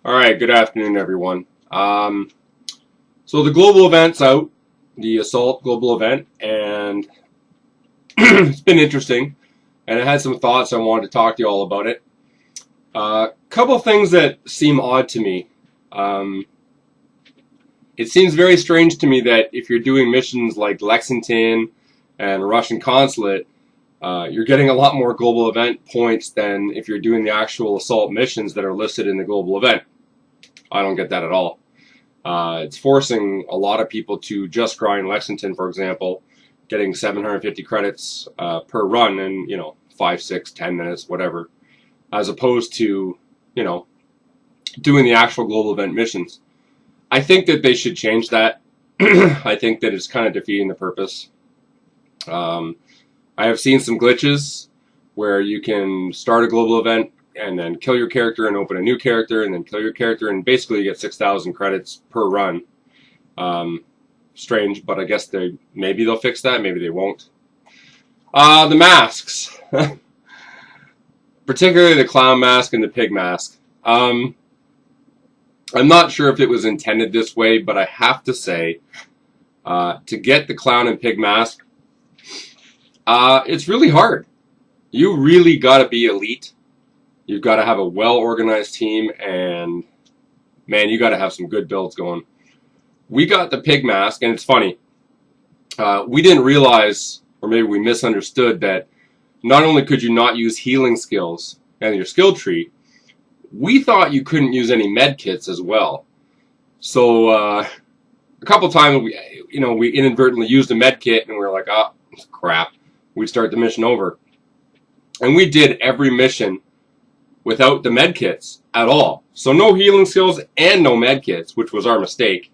All right, good afternoon, everyone. So the global event's out, the Assault global event, and it's been interesting, and I had some thoughts. I wanted to talk to you all about it. Couple things that seem odd to me. It seems very strange to me that if you're doing missions like Lexington and Russian Consulate, you're getting a lot more global event points than if you're doing the actual assault missions that are listed in the global event. I don't get that at all. It's forcing a lot of people to just grind Lexington, for example, getting 750 credits per run in, 5, 6, 10 minutes, whatever, as opposed to, doing the actual global event missions. I think that they should change that. I think that it's kind of defeating the purpose. I have seen some glitches where you can start a global event and then kill your character and open a new character and then kill your character, and basically you get 6,000 credits per run. Strange, but I guess maybe they'll fix that, maybe they won't. The masks. Particularly the clown mask and the pig mask. I'm not sure if it was intended this way, but I have to say, to get the clown and pig mask, it's really hard. You really gotta be elite. You've got to have a well-organized team, and man, you got to have some good builds going. We got the pig mask, and it's funny. We didn't realize, or maybe we misunderstood, that not only could you not use healing skills in your skill tree, we thought you couldn't use any med kits as well. So a couple times we inadvertently used a med kit, and we were like, oh, crap. We'd start the mission over. And we did every mission without the med kits at all. So no healing skills and no med kits, which was our mistake,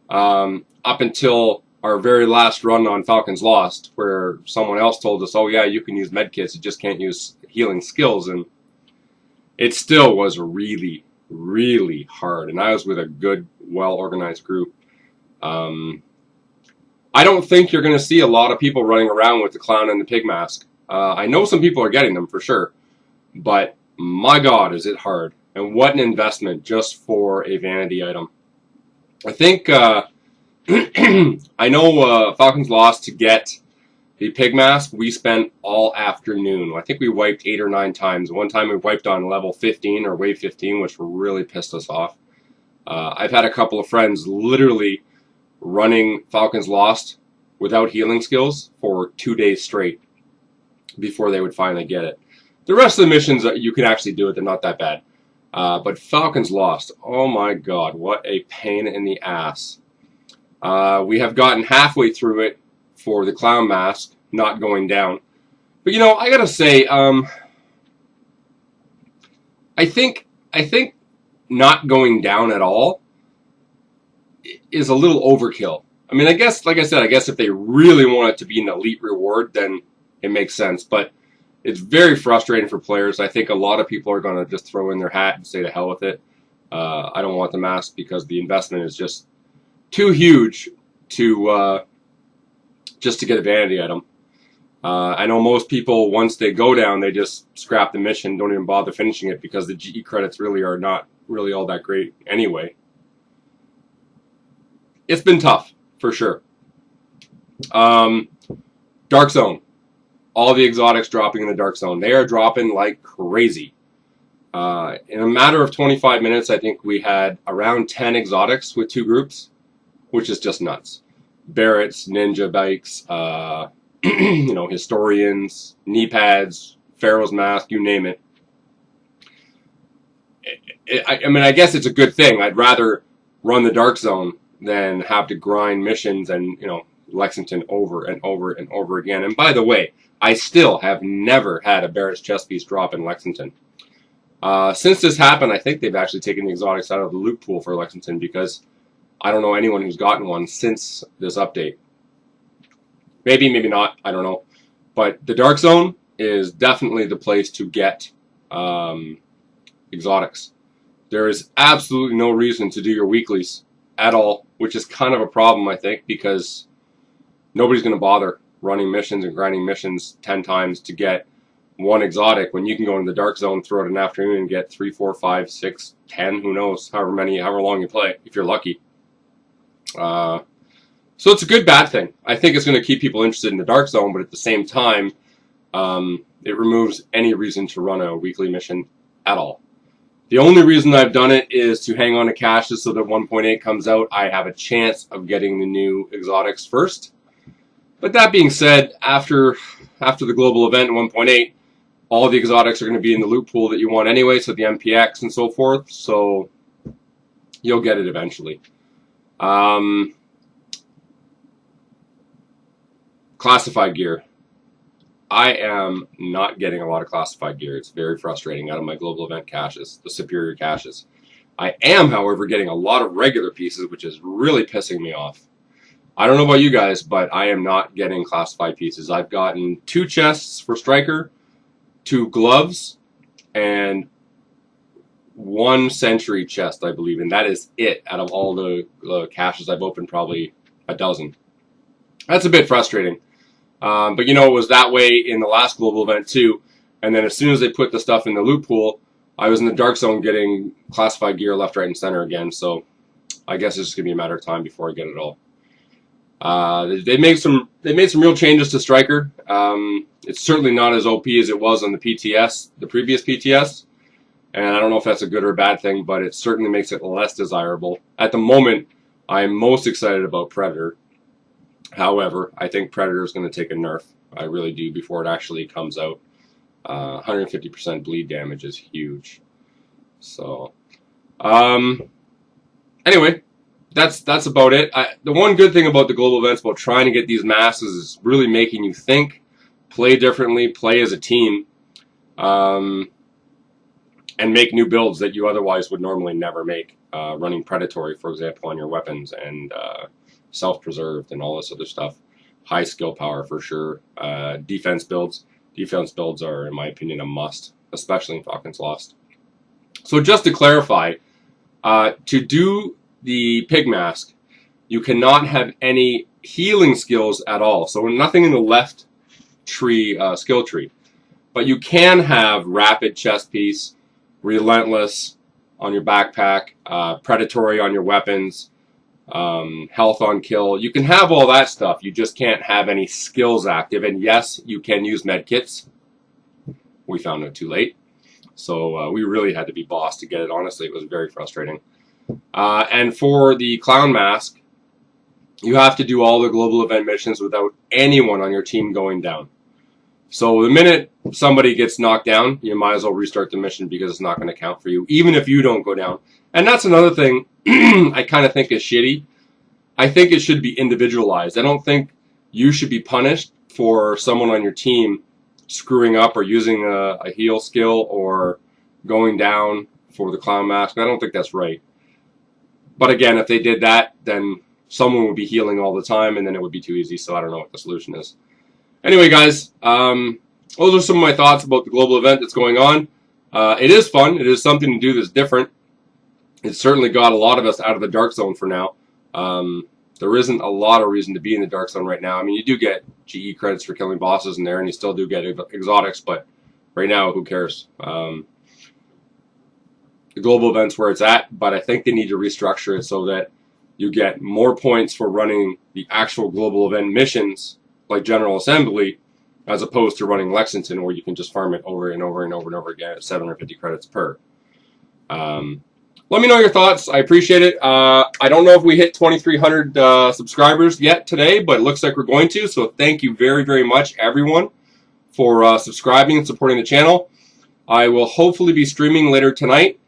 up until our very last run on Falcons Lost, where someone else told us, oh yeah, you can use med kits, you just can't use healing skills. And it still was really, really hard. And I was with a good, well-organized group. I don't think you're going to see a lot of people running around with the clown and the pig mask. I know some people are getting them for sure, but my God, is it hard. And what an investment just for a vanity item. I think, I know Falcons Lost, to get the pig mask, we spent all afternoon. I think we wiped 8 or 9 times. One time we wiped on level 15 or wave 15, which really pissed us off. I've had a couple of friends literally running Falcons Lost without healing skills for 2 days straight before they would finally get it. The rest of the missions, you can actually do it. They're not that bad. But Falcons Lost, oh my God, what a pain in the ass. We have gotten halfway through it for the clown mask, not going down. But I gotta say, I think not going down at all is a little overkill. I mean, I guess, like I said, if they really want it to be an elite reward, then it makes sense. But it's very frustrating for players. I think a lot of people are going to just throw in their hat and say to hell with it. I don't want the mask because the investment is just too huge to just to get a vanity item. I know most people, once they go down, they just scrap the mission, don't even bother finishing it because the GE credits really are not really all that great anyway. It's been tough, for sure. Dark Zone. All the exotics dropping in the Dark Zone. They are dropping like crazy. In a matter of 25 minutes, I think we had around 10 exotics with 2 groups, which is just nuts. Barretts, ninja bikes, historians, knee pads, Pharaoh's mask, you name it. I mean, I guess it's a good thing. I'd rather run the Dark Zone than have to grind missions and, Lexington over and over and over again. And by the way, I still have never had a Barrett's chest piece drop in Lexington. Since this happened, I think they've actually taken the exotics out of the loot pool for Lexington because I don't know anyone who's gotten one since this update. Maybe, maybe not. I don't know. But the Dark Zone is definitely the place to get exotics. There is absolutely no reason to do your weeklies at all, which is kind of a problem, I think, because nobody's going to bother running missions and grinding missions 10 times to get one exotic when you can go into the dark zone throughout an afternoon and get 3, 4, 5, 6, 10, who knows, however long you play, if you're lucky. So it's a good bad thing. I think it's going to keep people interested in the dark zone, but at the same time, it removes any reason to run a weekly mission at all. The only reason I've done it is to hang on to caches so that 1.8 comes out. I have a chance of getting the new exotics first. But that being said, after the global event in 1.8, all the exotics are going to be in the loot pool that you want anyway, so the MPX and so forth. So you'll get it eventually. Classified gear. I am not getting a lot of classified gear. It's very frustrating out of my global event caches, the superior caches. I am, however, getting a lot of regular pieces, which is really pissing me off. I don't know about you guys, but I am not getting classified pieces. I've gotten 2 chests for Striker, 2 gloves, and 1 Sentry chest, I believe, and that is it out of all the caches I've opened, probably a dozen. That's a bit frustrating. But you know, it was that way in the last global event too. And then as soon as they put the stuff in the loot pool, I was in the dark zone getting classified gear left, right, and center again. So I guess it's just gonna be a matter of time before I get it all. They made some real changes to Striker. It's certainly not as OP as it was on the PTS, the previous PTS. And I don't know if that's a good or a bad thing, but it certainly makes it less desirable. At the moment, I'm most excited about Predator. However, I think Predator is going to take a nerf. I really do, before it actually comes out. 150% bleed damage is huge. So, anyway, that's about it. The one good thing about the global events, about trying to get these masks, is really making you think, play differently, play as a team, and make new builds that you otherwise would normally never make. Running Predatory, for example, on your weapons, and self-preserved and all this other stuff. High skill power for sure. Defense builds. Defense builds are, in my opinion, a must, especially in Falcon's Lost. So just to clarify, to do the pig mask, you cannot have any healing skills at all. So nothing in the left tree, skill tree. But you can have rapid chest piece, relentless on your backpack, predatory on your weapons, health on kill. You can have all that stuff. You just can't have any skills active. And yes, you can use med kits. We found it too late. So we really had to be boss to get it. Honestly, it was very frustrating. And for the clown mask, you have to do all the global event missions without anyone on your team going down. So the minute somebody gets knocked down, you might as well restart the mission, because it's not going to count for you, even if you don't go down. And that's another thing I kind of think is shitty. I think it should be individualized. I don't think you should be punished for someone on your team screwing up or using a heal skill or going down for the clown mask. I don't think that's right. But again, if they did that, then someone would be healing all the time, and then it would be too easy. So I don't know what the solution is. Anyway, guys, those are some of my thoughts about the global event that's going on. It is fun. It is something to do that's different. It's certainly got a lot of us out of the dark zone for now. There isn't a lot of reason to be in the dark zone right now. I mean, you do get GE credits for killing bosses in there, and you still do get exotics, but right now, who cares? The global event's where it's at, but I think they need to restructure it so that you get more points for running the actual global event missions, like General Assembly, as opposed to running Lexington, where you can just farm it over and over and over and over again at 750 credits per. Let me know your thoughts. I appreciate it. I don't know if we hit 2,300 subscribers yet today, but it looks like we're going to. So thank you very, very much, everyone, for subscribing and supporting the channel. I will hopefully be streaming later tonight,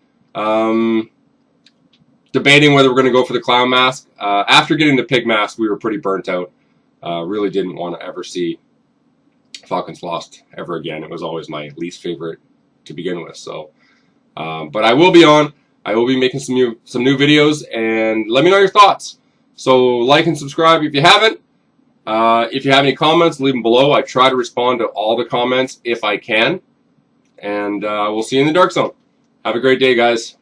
debating whether we're going to go for the clown mask. After getting the pig mask, we were pretty burnt out. Really didn't want to ever see Falcon's Lost ever again. It was always my least favorite to begin with. So, but I will be on. I will be making some new videos, and let me know your thoughts. So like and subscribe if you haven't. If you have any comments, leave them below. I try to respond to all the comments if I can. And we'll see you in the dark zone. Have a great day, guys.